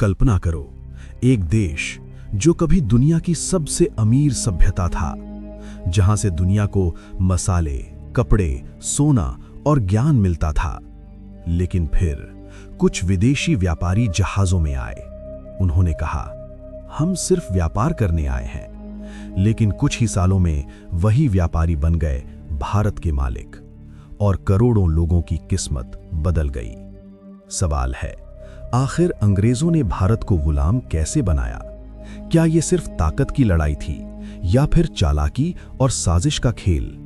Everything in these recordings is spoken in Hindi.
कल्पना करो, एक देश जो कभी दुनिया की सबसे अमीर सभ्यता था, जहां से दुनिया को मसाले, कपड़े, सोना और ज्ञान मिलता था। लेकिन फिर कुछ विदेशी व्यापारी जहाजों में आए। उन्होंने कहा, हम सिर्फ व्यापार करने आए हैं। लेकिन कुछ ही सालों में वही व्यापारी बन गए भारत के मालिक और करोड़ों लोगों की किस्मत बदल गई। सवाल है, आखिर अंग्रेजों ने भारत को गुलाम कैसे बनाया? क्या यह सिर्फ ताकत की लड़ाई थी या फिर चालाकी और साजिश का खेल?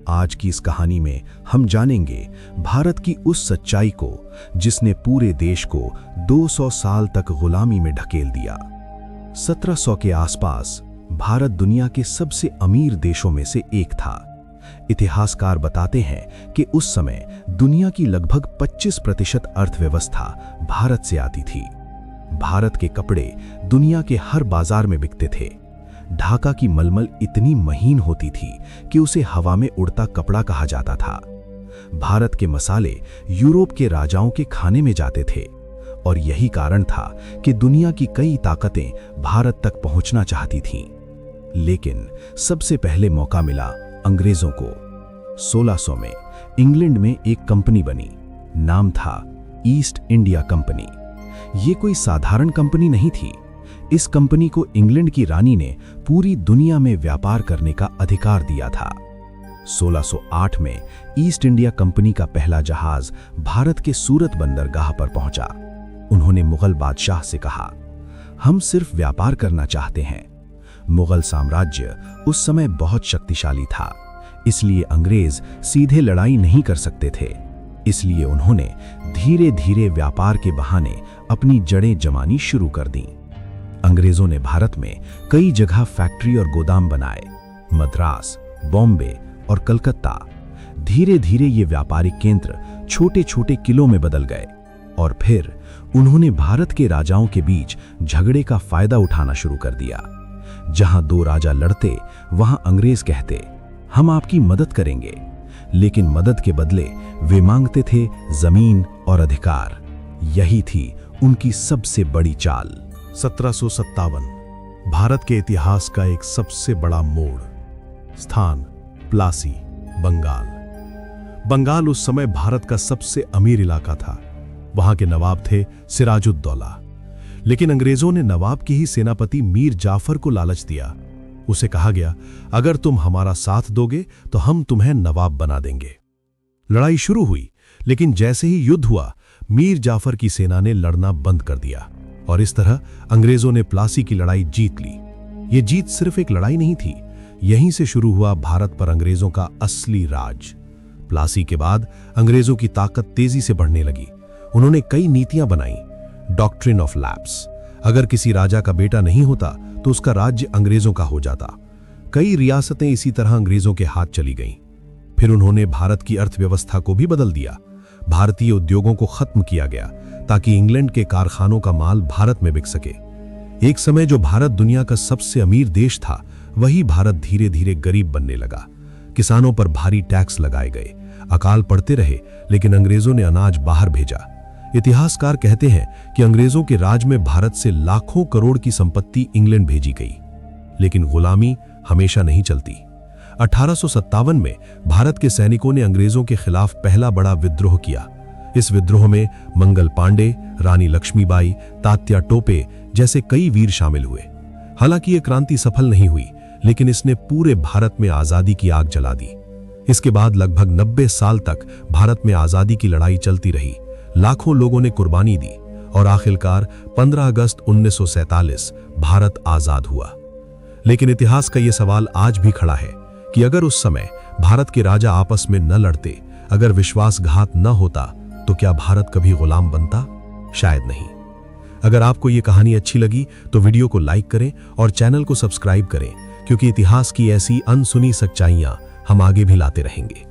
आज की इस कहानी में हम जानेंगे भारत की उस सच्चाई को जिसने पूरे देश को 200 साल तक गुलामी में ढकेल दिया। 1700 के आसपास भारत दुनिया के सबसे अमीर देशों में से एक था। इतिहासकार बताते हैं कि उस समय दुनिया की लगभग 25% अर्थव्यवस्था भारत से आती थी। भारत के कपड़े दुनिया के हर बाजार में बिकते थे। ढाका की मलमल इतनी महीन होती थी कि उसे हवा में उड़ता कपड़ा कहा जाता था। भारत के मसाले यूरोप के राजाओं के खाने में जाते थे और यही कारण था कि दुनिया की कई ताकतें भारत तक पहुंचना चाहती थीं। लेकिन सबसे पहले मौका मिला अंग्रेजों को। 1600 में इंग्लैंड में एक कंपनी बनी। नाम था ईस्ट इंडिया कंपनी। ये कोई साधारण कंपनी नहीं थी। इस कंपनी को इंग्लैंड की रानी ने पूरी दुनिया में व्यापार करने का अधिकार दिया था। 1608 में ईस्ट इंडिया कंपनी का पहला जहाज भारत के सूरत बंदरगाह पर पहुंचा। उन्होंने मुगल बादशाह से कहा, हम सिर्फ व्यापार करना चाहते हैं। मुगल साम्राज्य उस समय बहुत शक्तिशाली था, इसलिए अंग्रेज सीधे लड़ाई नहीं कर सकते थे। इसलिए उन्होंने धीरे धीरे व्यापार के बहाने अपनी जड़ें जमानी शुरू कर दी। अंग्रेजों ने भारत में कई जगह फैक्ट्री और गोदाम बनाए। मद्रास, बॉम्बे और कलकत्ता। धीरे धीरे ये व्यापारिक केंद्र छोटे छोटे किलों में बदल गए और फिर उन्होंने भारत के राजाओं के बीच झगड़े का फायदा उठाना शुरू कर दिया। जहां दो राजा लड़ते, वहां अंग्रेज कहते, हम आपकी मदद करेंगे। लेकिन मदद के बदले वे मांगते थे जमीन और अधिकार। यही थी उनकी सबसे बड़ी चाल। 1757 भारत के इतिहास का एक सबसे बड़ा मोड़। स्थान प्लासी, बंगाल। बंगाल उस समय भारत का सबसे अमीर इलाका था। वहां के नवाब थे सिराजुद्दौला। लेकिन अंग्रेजों ने नवाब की ही सेनापति मीर जाफर को लालच दिया। उसे कहा गया, अगर तुम हमारा साथ दोगे तो हम तुम्हें नवाब बना देंगे। लड़ाई शुरू हुई, लेकिन जैसे ही युद्ध हुआ, मीर जाफर की सेना ने लड़ना बंद कर दिया और इस तरह अंग्रेजों ने प्लासी की लड़ाई जीत ली। यह जीत सिर्फ एक लड़ाई नहीं थी, यहीं से शुरू हुआ भारत पर अंग्रेजों का असली राज। प्लासी के बाद अंग्रेजों की ताकत तेजी से बढ़ने लगी। उन्होंने कई नीतियां बनाई। डॉक्ट्रिन ऑफ लैप्स, अगर किसी राजा का बेटा नहीं होता तो उसका राज्य अंग्रेजों का हो जाता। कई रियासतें इसी तरह अंग्रेजों के हाथ चली गईं। फिर उन्होंने भारत की अर्थव्यवस्था को भी बदल दिया। भारतीय उद्योगों को खत्म किया गया ताकि इंग्लैंड के कारखानों का माल भारत में बिक सके। एक समय जो भारत दुनिया का सबसे अमीर देश था, वही भारत धीरे धीरे गरीब बनने लगा। किसानों पर भारी टैक्स लगाए गए। अकाल पड़ते रहे, लेकिन अंग्रेजों ने अनाज बाहर भेजा। इतिहासकार कहते हैं कि अंग्रेजों के राज में भारत से लाखों करोड़ की संपत्ति इंग्लैंड भेजी गई। लेकिन गुलामी हमेशा नहीं चलती। 1857 में भारत के सैनिकों ने अंग्रेजों के खिलाफ पहला बड़ा विद्रोह किया। इस विद्रोह में मंगल पांडे, रानी लक्ष्मीबाई, तात्या टोपे जैसे कई वीर शामिल हुए। हालांकि यह क्रांति सफल नहीं हुई, लेकिन इसने पूरे भारत में आजादी की आग जला दी। इसके बाद लगभग 90 साल तक भारत में आजादी की लड़ाई चलती रही। लाखों लोगों ने कुर्बानी दी और आखिरकार 15 अगस्त 1947 भारत आजाद हुआ। लेकिन इतिहास का यह सवाल आज भी खड़ा है कि अगर उस समय भारत के राजा आपस में न लड़ते, अगर विश्वासघात न होता, तो क्या भारत कभी गुलाम बनता? शायद नहीं। अगर आपको यह कहानी अच्छी लगी तो वीडियो को लाइक करें और चैनल को सब्सक्राइब करें, क्योंकि इतिहास की ऐसी अनसुनी सच्चाइयां हम आगे भी लाते रहेंगे।